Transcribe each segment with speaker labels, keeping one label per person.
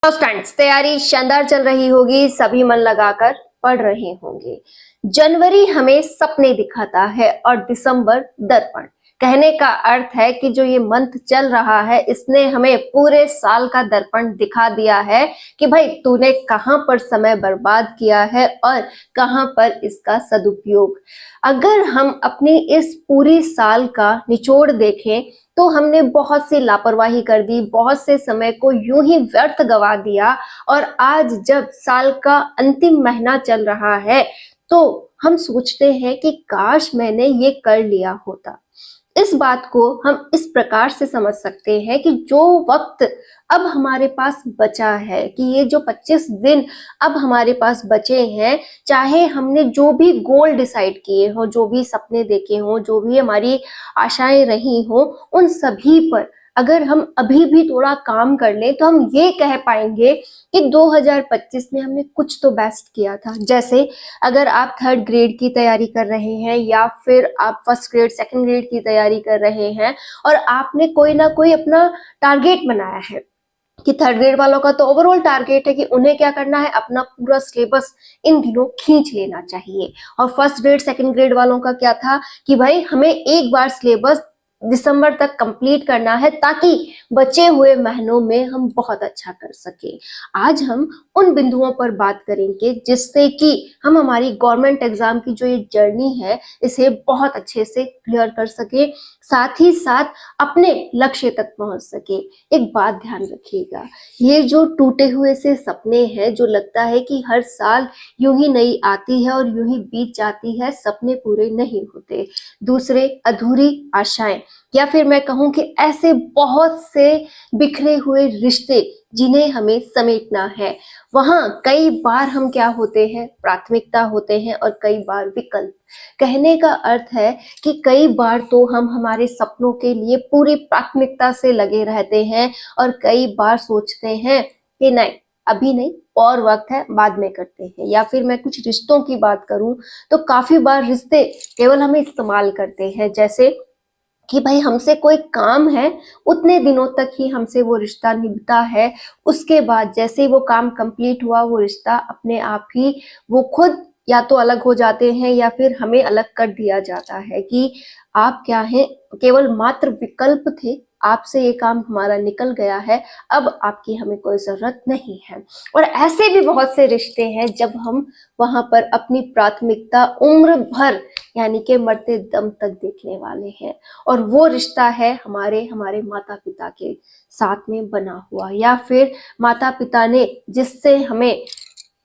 Speaker 1: तो स्टूडेंट्स, तैयारी शानदार चल रही होगी, सभी मन लगाकर पढ़ रहे होंगे। जनवरी हमें सपने दिखाता है और दिसंबर दर्पण। कहने का अर्थ है कि जो ये मंथ चल रहा है इसने हमें पूरे साल का दर्पण दिखा दिया है कि भाई तूने कहां पर समय बर्बाद किया है और कहां पर इसका सदुपयोग। अगर हम अपनी इस पूरी साल का निचोड़ देखें तो हमने बहुत सी लापरवाही कर दी, बहुत से समय को यूं ही व्यर्थ गवा दिया। और आज जब साल का अंतिम महीना चल रहा है तो हम सोचते हैं कि काश मैंने ये कर लिया होता। इस बात को हम इस प्रकार से समझ सकते हैं कि जो वक्त अब हमारे पास बचा है, कि ये जो 25 दिन अब हमारे पास बचे हैं, चाहे हमने जो भी गोल डिसाइड किए हो, जो भी सपने देखे हो, जो भी हमारी आशाएं रही हो, उन सभी पर अगर हम अभी भी थोड़ा काम कर लें तो हम ये कह पाएंगे कि 2025 में हमने कुछ तो बेस्ट किया था। जैसे अगर आप 3rd ग्रेड की तैयारी कर रहे हैं या फिर आप 1st ग्रेड 2nd ग्रेड की तैयारी कर रहे हैं और आपने कोई ना कोई अपना टारगेट बनाया है कि 3rd ग्रेड वालों का तो ओवरऑल टारगेट है कि उन्हें क्या करना है, अपना पूरा सिलेबस इन दिनों खींच लेना चाहिए। और 1st ग्रेड 2nd ग्रेड वालों का क्या था कि भाई हमें एक बार सिलेबस दिसंबर तक कंप्लीट करना है ताकि बचे हुए महीनों में हम बहुत अच्छा कर सके। आज हम उन बिंदुओं पर बात करेंगे जिससे कि हम हमारी गवर्नमेंट एग्जाम की जो ये जर्नी है इसे बहुत अच्छे से क्लियर कर सके, साथ ही साथ अपने लक्ष्य तक पहुंच सके। एक बात ध्यान रखिएगा, ये जो टूटे हुए से सपने हैं, जो लगता है कि हर साल यूं ही नई आती है और यूं ही बीत जाती है, सपने पूरे नहीं होते। दूसरे अधूरी आशाएं, या फिर मैं कहूं कि ऐसे बहुत से बिखरे हुए रिश्ते जिन्हें हमें समेटना है, वहां कई बार हम क्या होते हैं, प्राथमिकता होते हैं और कई बार विकल्प। कहने का अर्थ है कि कई बार तो हम हमारे सपनों के लिए पूरी प्राथमिकता से लगे रहते हैं और कई बार सोचते हैं कि नहीं, अभी नहीं, और वक्त है, बाद में करते हैं। या फिर मैं कुछ रिश्तों की बात करूं तो काफी बार रिश्ते केवल हमें इस्तेमाल करते हैं, जैसे कि भाई हमसे कोई काम है, उतने दिनों तक ही हमसे वो रिश्ता निभता है। उसके बाद जैसे ही वो काम कंप्लीट हुआ, वो रिश्ता अपने आप ही वो खुद या तो अलग हो जाते हैं या फिर हमें अलग कर दिया जाता है कि आप क्या हैं, केवल मात्र विकल्प थे, आपसे ये काम हमारा निकल गया है, अब आपकी हमें कोई जरूरत नहीं है। और ऐसे भी बहुत से रिश्ते हैं जब हम वहां पर अपनी प्राथमिकता उम्र भर यानी कि मरते दम तक देखने वाले हैं। और वो रिश्ता है हमारे हमारे माता पिता के साथ में बना हुआ, या फिर माता पिता ने जिससे हमें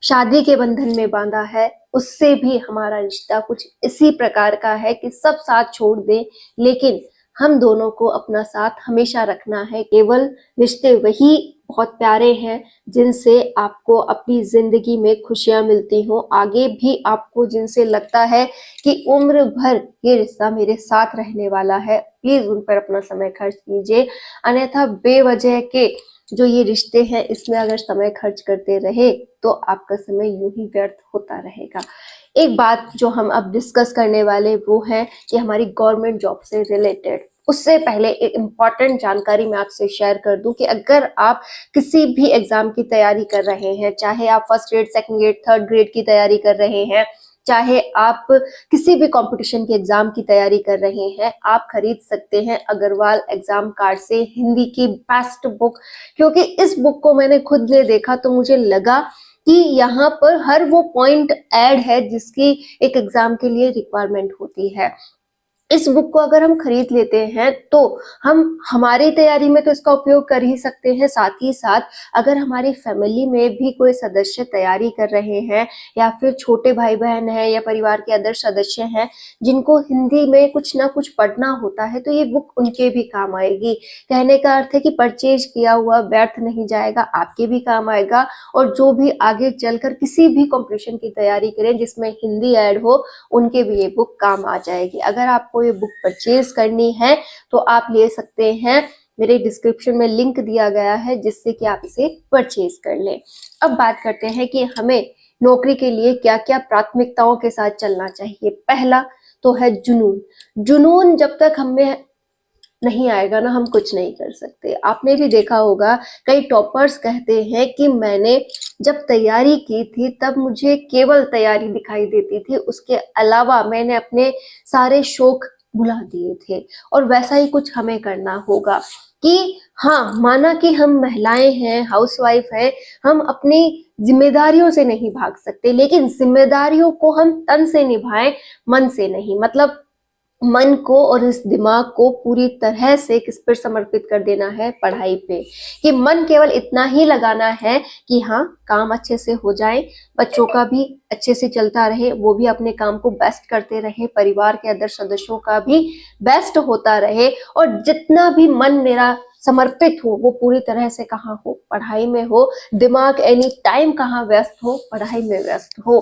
Speaker 1: शादी के बंधन में बांधा है, उससे भी हमारा रिश्ता कुछ इसी प्रकार का है कि सब साथ छोड़ दें लेकिन हम दोनों को अपना साथ हमेशा रखना है। केवल रिश्ते वही बहुत प्यारे हैं जिनसे आपको अपनी जिंदगी में खुशियां मिलती हो, आगे भी आपको जिनसे लगता है कि उम्र भर ये रिश्ता मेरे साथ रहने वाला है, प्लीज उन पर अपना समय खर्च कीजिए। अन्यथा बेवजह के जो ये रिश्ते हैं इसमें अगर समय खर्च करते रहे तो आपका समय यूं ही व्यर्थ होता रहेगा। एक बात जो हम अब डिस्कस करने वाले वो है कि हमारी गवर्नमेंट जॉब से रिलेटेड। उससे पहले एक इम्पॉर्टेंट जानकारी मैं आपसे शेयर कर दूं कि अगर आप किसी भी एग्जाम की तैयारी कर रहे हैं, चाहे आप 1st grade 2nd grade 3rd grade की तैयारी कर रहे हैं, चाहे आप किसी भी कंपटीशन के एग्जाम की तैयारी कर रहे हैं, आप खरीद सकते हैं अग्रवाल एग्जाम कार्ड से हिंदी की बेस्ट बुक। क्योंकि इस बुक को मैंने खुद ने देखा तो मुझे लगा कि यहाँ पर हर वो पॉइंट ऐड है जिसकी एक एग्जाम के लिए रिक्वायरमेंट होती है। इस बुक को अगर हम खरीद लेते हैं तो हम हमारी तैयारी में तो इसका उपयोग कर ही सकते हैं, साथ ही साथ अगर हमारी फैमिली में भी कोई सदस्य तैयारी कर रहे हैं या फिर छोटे भाई बहन हैं या परिवार के अदर सदस्य हैं जिनको हिंदी में कुछ ना कुछ पढ़ना होता है, तो ये बुक उनके भी काम आएगी। कहने का अर्थ है कि परचेज किया हुआ व्यर्थ नहीं जाएगा, आपके भी काम आएगा। और जो भी आगे चलकर किसी भी कॉम्पिटिशन की तैयारी करें जिसमें हिंदी ऐड हो, उनके भी ये बुक काम आ जाएगी। अगर आपको ये बुक परचेज करनी है तो आप ले सकते हैं, मेरे डिस्क्रिप्शन में लिंक दिया गया है जिससे कि आप इसे परचेज कर लें। अब बात करते हैं कि हमें नौकरी के लिए क्या क्या प्राथमिकताओं के साथ चलना चाहिए। पहला तो है जुनून। जुनून जब तक हमें नहीं आएगा ना, हम कुछ नहीं कर सकते। आपने भी देखा होगा कई टॉपर्स कहते हैं कि मैंने जब तैयारी की थी तब मुझे केवल तैयारी दिखाई देती थी, उसके अलावा मैंने अपने सारे शौक भुला दिए थे। और वैसा ही कुछ हमें करना होगा कि हाँ, माना कि हम महिलाएं हैं, हाउसवाइफ हैं, हम अपनी जिम्मेदारियों से नहीं भाग सकते, लेकिन जिम्मेदारियों को हम तन से निभाएं, मन से नहीं। मतलब मन को और इस दिमाग को पूरी तरह से किस पर समर्पित कर देना है, पढ़ाई पे। कि मन केवल इतना ही लगाना है कि हाँ, काम अच्छे से हो जाए, बच्चों का भी अच्छे से चलता रहे, वो भी अपने काम को बेस्ट करते रहे, परिवार के अदर सदस्यों का भी बेस्ट होता रहे, और जितना भी मन मेरा समर्पित हो वो पूरी तरह से कहाँ हो, पढ़ाई में हो। दिमाग एनी टाइम कहाँ व्यस्त हो, पढ़ाई में व्यस्त हो।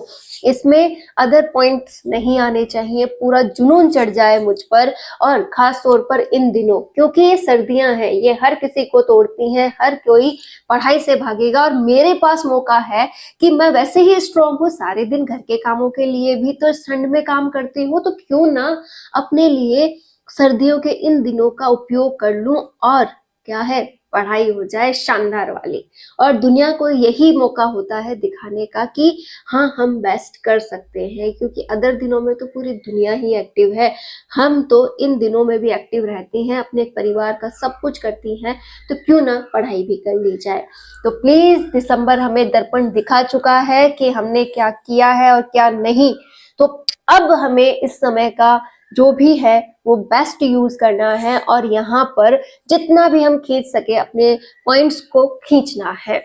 Speaker 1: इसमें अदर पॉइंट्स नहीं आने चाहिए, पूरा जुनून चढ़ जाए मुझ पर। और खास तौर पर इन दिनों, क्योंकि ये सर्दियां हैं, ये हर किसी को तोड़ती हैं, हर कोई पढ़ाई से भागेगा। और मेरे पास मौका है कि मैं वैसे ही स्ट्रांग हूँ, सारे दिन घर के कामों के लिए भी तो इस ठंड में काम करती हूँ, तो क्यों ना अपने लिए सर्दियों के इन दिनों का उपयोग कर लूं और क्या है, पढ़ाई हो जाए शानदार वाली। और दुनिया को यही मौका होता है दिखाने का कि हाँ, हम बेस्ट कर सकते हैं, क्योंकि अदर दिनों में तो पूरी दुनिया ही एक्टिव है, हम तो इन दिनों में भी एक्टिव रहती हैं, अपने परिवार का सब कुछ करती हैं, तो क्यों ना पढ़ाई भी कर ली जाए। तो प्लीज, दिसंबर हमें दर्पण दिखा चुका है कि हमने क्या किया है और क्या नहीं। तो अब हमें इस समय का जो भी है वो बेस्ट यूज करना है, और यहाँ पर जितना भी हम खींच सके अपने पॉइंट्स को खींचना है।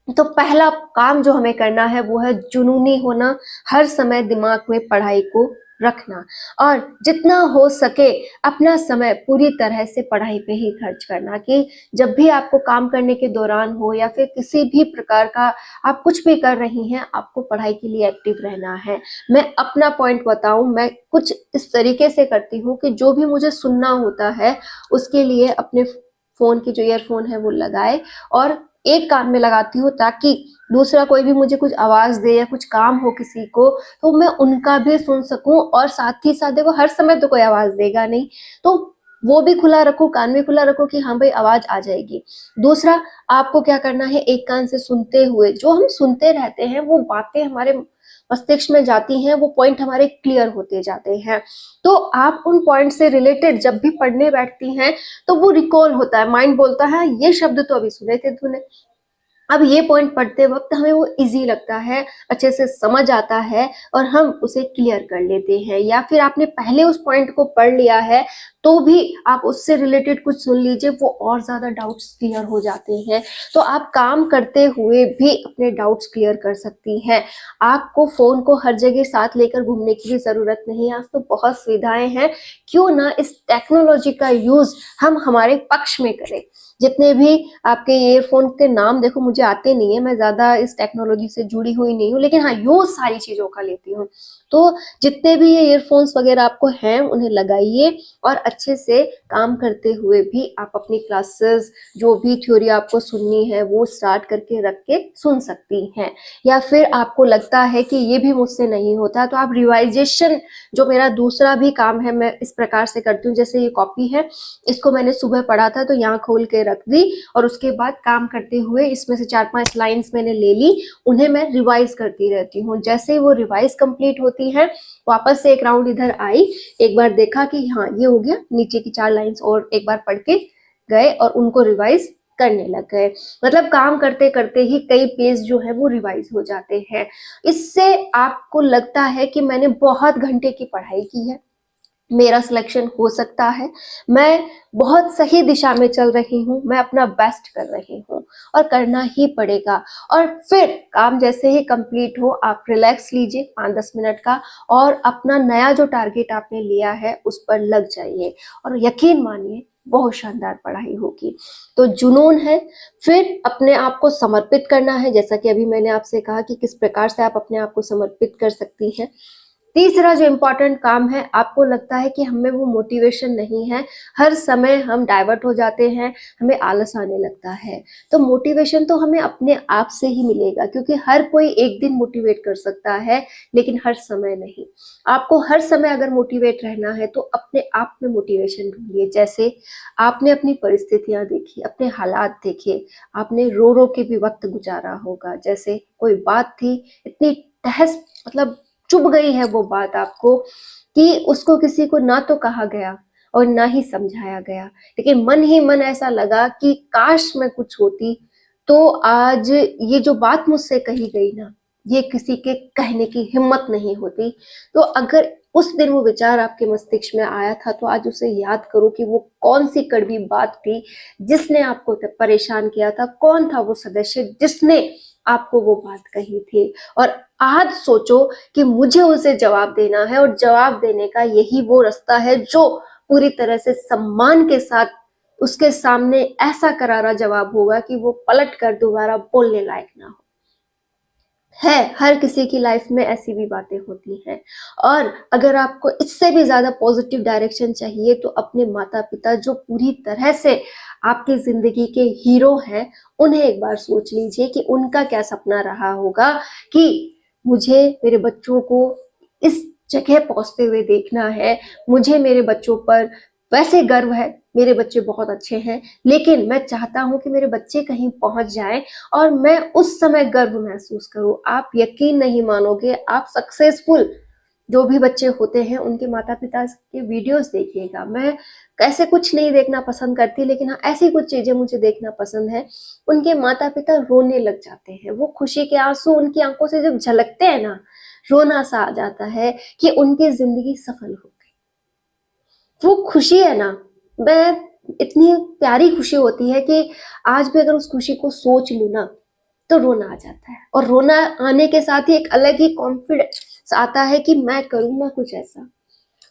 Speaker 1: तो पहला काम जो हमें करना है वो है जुनूनी होना, हर समय दिमाग में पढ़ाई को रखना, और जितना हो सके अपना समय पूरी तरह से पढ़ाई पे ही खर्च करना। कि जब भी आपको काम करने के दौरान हो या फिर किसी भी प्रकार का आप कुछ भी कर रही हैं, आपको पढ़ाई के लिए एक्टिव रहना है। मैं अपना पॉइंट बताऊं, मैं कुछ इस तरीके से करती हूँ कि जो भी मुझे सुनना होता है उसके लिए अपने फोन की जो ईयरफोन है वो लगाए, और एक कान में लगाती हूँ, ताकि दूसरा कोई भी मुझे कुछ आवाज दे या कुछ काम हो किसी को तो मैं उनका भी सुन सकूं। और साथ ही साथ देखो, हर समय तो कोई आवाज देगा नहीं, तो वो भी खुला रखो, कान भी खुला रखो कि हाँ भाई आवाज आ जाएगी। दूसरा, आपको क्या करना है, एक कान से सुनते हुए जो हम सुनते रहते हैं वो बातें हमारे मस्तिष्क में जाती हैं, वो पॉइंट हमारे क्लियर होते जाते हैं। तो आप उन पॉइंट से रिलेटेड जब भी पढ़ने बैठती हैं तो वो रिकॉल होता है, माइंड बोलता है ये शब्द तो अभी सुने थे तूने। अब ये पॉइंट पढ़ते वक्त हमें वो इजी लगता है, अच्छे से समझ आता है, और हम उसे क्लियर कर लेते हैं। या फिर आपने पहले उस पॉइंट को पढ़ लिया है तो भी आप उससे रिलेटेड कुछ सुन लीजिए, वो और ज्यादा डाउट्स क्लियर हो जाते हैं। तो आप काम करते हुए भी अपने डाउट्स क्लियर कर सकती हैं। आपको फोन को हर जगह साथ लेकर घूमने की भी जरूरत नहीं है, आज तो बहुत सुविधाएं हैं। क्यों ना इस टेक्नोलॉजी का यूज हम हमारे पक्ष में करें। जितने भी आपके ईयरफोन के नाम देखो, मुझे आते नहीं है, मैं ज्यादा इस टेक्नोलॉजी से जुड़ी हुई नहीं हूँ, लेकिन हाँ, यूज सारी चीजों का लेती हूँ। तो जितने भी ये ईयरफोन्स वगैरह आपको हैं उन्हें लगाइए, और अच्छे से काम करते हुए भी आप अपनी क्लासेस, जो भी थ्योरी आपको सुननी है वो स्टार्ट करके रख के सुन सकती हैं। या फिर आपको लगता है कि ये भी मुझसे नहीं होता, तो आप रिवाइजेशन, जो मेरा दूसरा भी काम है, मैं इस प्रकार से करती हूँ। जैसे ये कॉपी है, इसको मैंने सुबह पढ़ा था तो यहाँ खोल के रख दी, और उसके बाद काम करते हुए इसमें से 4-5 लाइंस मैंने ले ली, उन्हें मैं रिवाइज करती रहती हूँ। जैसे ही वो रिवाइज कंप्लीट होती है, वापस से एक राउंड इधर आई, एक बार देखा कि हाँ ये हो गया, नीचे की 4 लाइंस और एक बार पढ़ के गए और उनको रिवाइज करने लग गए। मतलब काम करते करते ही कई पेज जो है वो रिवाइज हो जाते हैं। इससे आपको लगता है कि मैंने बहुत घंटे की पढ़ाई की है, मेरा सिलेक्शन हो सकता है, मैं बहुत सही दिशा में चल रही हूँ, मैं अपना बेस्ट कर रही हूँ, और करना ही पड़ेगा। और फिर काम जैसे ही कंप्लीट हो, आप रिलैक्स लीजिए 5-10 मिनट का, और अपना नया जो टारगेट आपने लिया है उस पर लग जाइए, और यकीन मानिए बहुत शानदार पढ़ाई होगी। तो जुनून है, फिर अपने आप को समर्पित करना है, जैसा कि अभी मैंने आपसे कहा कि किस प्रकार से आप अपने आप को समर्पित कर सकती हैं। तीसरा जो इम्पोर्टेंट काम है, आपको लगता है कि हमें वो मोटिवेशन नहीं है, हर समय हम डाइवर्ट हो जाते हैं, हमें आलस आने लगता है। तो मोटिवेशन तो हमें अपने आप से ही मिलेगा, क्योंकि हर कोई एक दिन मोटिवेट कर सकता है, लेकिन हर समय नहीं। आपको हर समय अगर मोटिवेट रहना है तो अपने आप में मोटिवेशन ढूंढिए। जैसे आपने अपनी परिस्थितियां देखी, अपने हालात देखे, आपने रो रो के भी वक्त गुजारा होगा। जैसे कोई बात थी, इतनी तहस मतलब चुभ गई है वो बात आपको कि उसको किसी को ना तो कहा गया और ना ही समझाया गया, लेकिन मन ही मन ऐसा लगा कि काश मैं कुछ होती तो आज ये जो बात मुझसे कही गई ना, ये किसी के कहने की हिम्मत नहीं होती। तो अगर उस दिन वो विचार आपके मस्तिष्क में आया था, तो आज उसे याद करो कि वो कौन सी कड़वी बात थी जिसने आपको परेशान किया था, कौन था वो सदस्य जिसने आपको वो बात कही थी। और आज सोचो कि मुझे उसे जवाब देना है, और जवाब देने का यही वो रास्ता है जो पूरी तरह से सम्मान के साथ उसके सामने ऐसा करारा जवाब होगा कि वो पलट कर दोबारा बोलने लायक ना हो। है, हर किसी की लाइफ में ऐसी भी बातें होती हैं। और अगर आपको इससे भी ज्यादा पॉजिटिव डायरेक्शन चाहिए, तो अपने माता पिता जो पूरी तरह से आपकी जिंदगी के हीरो हैं, उन्हें एक बार सोच लीजिए कि उनका क्या सपना रहा होगा कि मुझे मेरे बच्चों को इस जगह पहुंचते हुए देखना है, मुझे मेरे बच्चों पर वैसे गर्व है, मेरे बच्चे बहुत अच्छे हैं, लेकिन मैं चाहता हूं कि मेरे बच्चे कहीं पहुंच जाएं और मैं उस समय गर्व महसूस करूं। आप यकीन नहीं मानोगे, आप सक्सेसफुल जो भी बच्चे होते हैं उनके माता पिता के वीडियोस देखिएगा। मैं ऐसे कुछ नहीं देखना पसंद करती, लेकिन हाँ ऐसी कुछ चीजें मुझे देखना पसंद है। उनके माता पिता रोने लग जाते हैं, वो खुशी के आंसू उनकी आंखों से जब झलकते हैं ना, रोना सा आ जाता है कि उनकी जिंदगी सफल हो गई। वो खुशी है ना, मैं इतनी प्यारी खुशी होती है कि आज भी अगर उस खुशी को सोच लूं ना, तो रोना आ जाता है। और रोना आने के साथ ही एक अलग ही कॉन्फिडेंस आता है कि मैं करूँ ना कुछ ऐसा,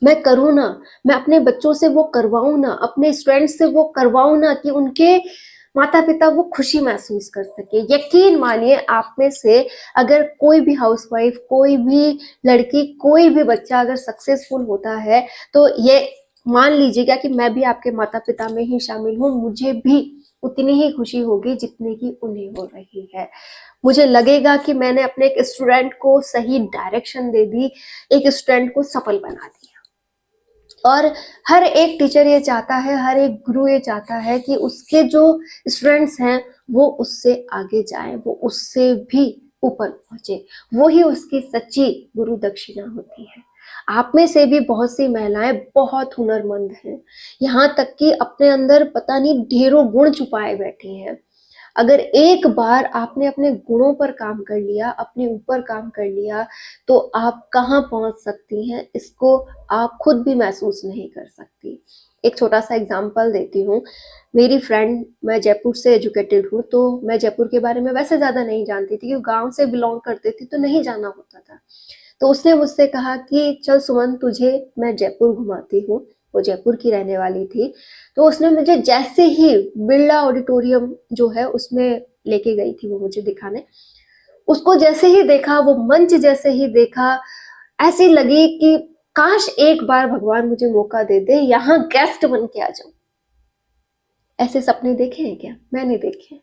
Speaker 1: मैं करूँ ना, मैं अपने बच्चों से वो करवाऊं ना, अपने स्टूडेंट्स से वो करवाऊं ना, कि उनके माता पिता वो खुशी महसूस कर सके। यकीन मानिए, आप में से अगर कोई भी हाउसवाइफ, कोई भी लड़की, कोई भी बच्चा अगर सक्सेसफुल होता है, तो ये मान लीजिएगा कि मैं भी आपके माता पिता में ही शामिल हूँ, मुझे भी उतनी ही खुशी होगी जितनी की उन्हें हो रही है। मुझे लगेगा कि मैंने अपने एक स्टूडेंट को सही डायरेक्शन दे दी, एक स्टूडेंट को सफल बना दिया। और हर एक टीचर ये चाहता है, हर एक गुरु ये चाहता है कि उसके जो स्टूडेंट्स हैं वो उससे आगे जाएं, वो उससे भी ऊपर पहुंचे। वो ही उसकी सच्ची गुरु दक्षिणा होती है। आप में से भी बहुत सी महिलाएं बहुत हुनरमंद हैं, यहाँ तक कि अपने अंदर पता नहीं ढेरों गुण छुपाए बैठी हैं। अगर एक बार आपने अपने गुणों पर काम कर लिया, अपने ऊपर काम कर लिया, तो आप कहाँ पहुंच सकती हैं, इसको आप खुद भी महसूस नहीं कर सकती। एक छोटा सा एग्जांपल देती हूँ। मेरी फ्रेंड, मैं जयपुर से एजुकेटेड हूँ, तो मैं जयपुर के बारे में वैसे ज़्यादा नहीं जानती थी, क्योंकि गांव से बिलोंग करती थी तो नहीं जाना होता था। तो उसने मुझसे कहा कि चल सुमन, तुझे मैं जयपुर घुमाती हूँ। वो जयपुर की रहने वाली थी। तो उसने मुझे जैसे ही बिरला ऑडिटोरियम जो है उसमें लेके गई थी वो मुझे दिखाने, उसको जैसे ही देखा, वो मंच जैसे ही देखा, ऐसी लगी कि काश एक बार भगवान मुझे मौका दे दे, यहाँ गेस्ट बन के आ जाऊं। ऐसे सपने देखे हैं क्या? मैंने देखे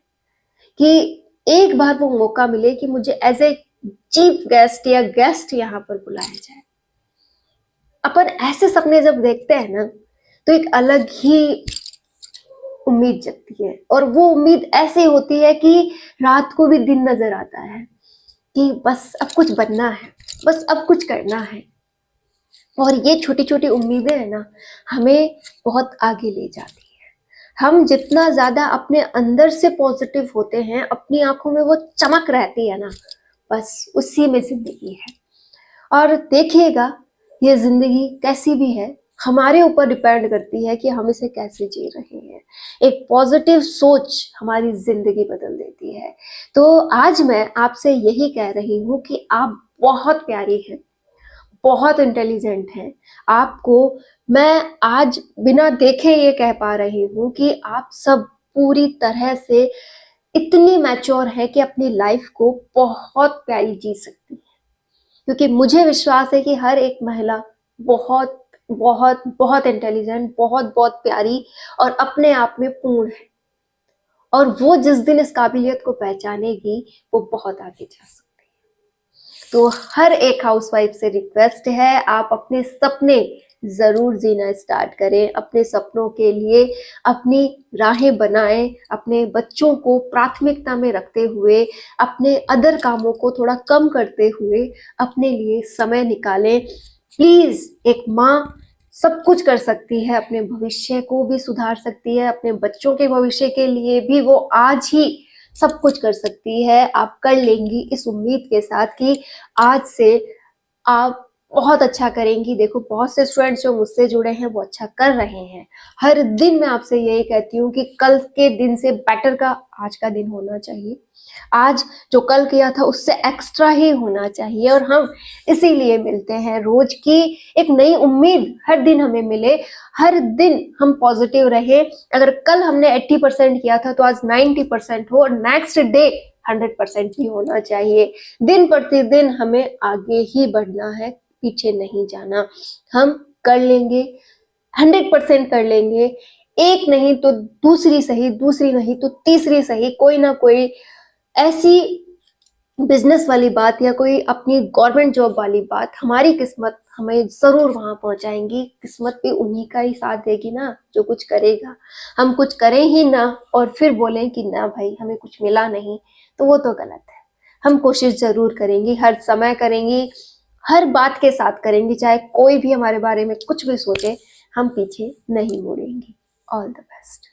Speaker 1: कि एक बार वो मौका मिले कि मुझे एज ए चीफ गेस्ट या गेस्ट यहाँ पर बुलाया जाए। अपन ऐसे सपने जब देखते हैं ना, तो एक अलग ही उम्मीद जगती है। और वो उम्मीद ऐसी होती है कि रात को भी दिन नजर आता है कि बस अब कुछ बनना है, बस अब कुछ करना है। और ये छोटी छोटी उम्मीदें है ना, हमें बहुत आगे ले जाती है। हम जितना ज्यादा अपने अंदर से पॉजिटिव होते हैं, अपनी आंखों में वो चमक रहती है ना, बस उसी में जिंदगी है। और देखिएगा, ये जिंदगी कैसी भी है, हमारे ऊपर डिपेंड करती है कि हम इसे कैसे जी रहे हैं। एक पॉजिटिव सोच हमारी जिंदगी बदल देती है। तो आज मैं आपसे यही कह रही हूँ कि आप बहुत प्यारी हैं, बहुत इंटेलिजेंट हैं। आपको मैं आज बिना देखे ये कह पा रही हूँ कि आप सब पूरी तरह से इतनी मैच्योर है कि अपनी लाइफ को बहुत प्यारी जी सकती हैं। क्योंकि मुझे विश्वास है कि हर एक महिला बहुत बहुत बहुत इंटेलिजेंट, बहुत बहुत प्यारी और अपने आप में पूर्ण है, और वो जिस दिन इस काबिलियत को पहचानेगी वो बहुत आगे जा सकती है। तो हर एक हाउसवाइफ से रिक्वेस्ट है, आप अपने सपने जरूर जीना स्टार्ट करें, अपने सपनों के लिए अपनी राहें बनाएं, अपने बच्चों को प्राथमिकता में रखते हुए, अपने अदर कामों को थोड़ा कम करते हुए अपने लिए समय निकालें। प्लीज, एक माँ सब कुछ कर सकती है, अपने भविष्य को भी सुधार सकती है, अपने बच्चों के भविष्य के लिए भी वो आज ही सब कुछ कर सकती है। आप कर लेंगी इस उम्मीद के साथ कि आज से आप बहुत अच्छा करेंगी। देखो, बहुत से स्टूडेंट्स जो मुझसे जुड़े हैं वो अच्छा कर रहे हैं। हर दिन मैं आपसे यही कहती हूँ कि कल के दिन से बेटर का आज का दिन होना चाहिए। आज जो कल किया था उससे एक्स्ट्रा ही होना चाहिए, और हम इसीलिए मिलते हैं रोज की एक नई उम्मीद हर दिन हमें मिले, हर दिन हम पॉजिटिव रहे। अगर कल हमने 80% किया था तो आज 90% हो, और नेक्स्ट डे 100% भी होना चाहिए। दिन प्रतिदिन हमें आगे ही बढ़ना है, पीछे नहीं जाना। हम कर लेंगे, 100% कर लेंगे। एक नहीं तो दूसरी सही, दूसरी नहीं तो तीसरी सही, कोई ना कोई ऐसी बिजनेस वाली बात या कोई अपनी गवर्नमेंट जॉब वाली बात, हमारी किस्मत हमें जरूर वहां पहुंचाएंगी। किस्मत भी उन्हीं का ही साथ देगी ना जो कुछ करेगा। हम कुछ करें ही ना और फिर बोलें कि ना भाई हमें कुछ मिला नहीं, तो वो तो गलत है। हम कोशिश जरूर करेंगी, हर समय करेंगी, हर बात के साथ करेंगी, चाहे कोई भी हमारे बारे में कुछ भी सोचे, हम पीछे नहीं मुड़ेंगे। All the best.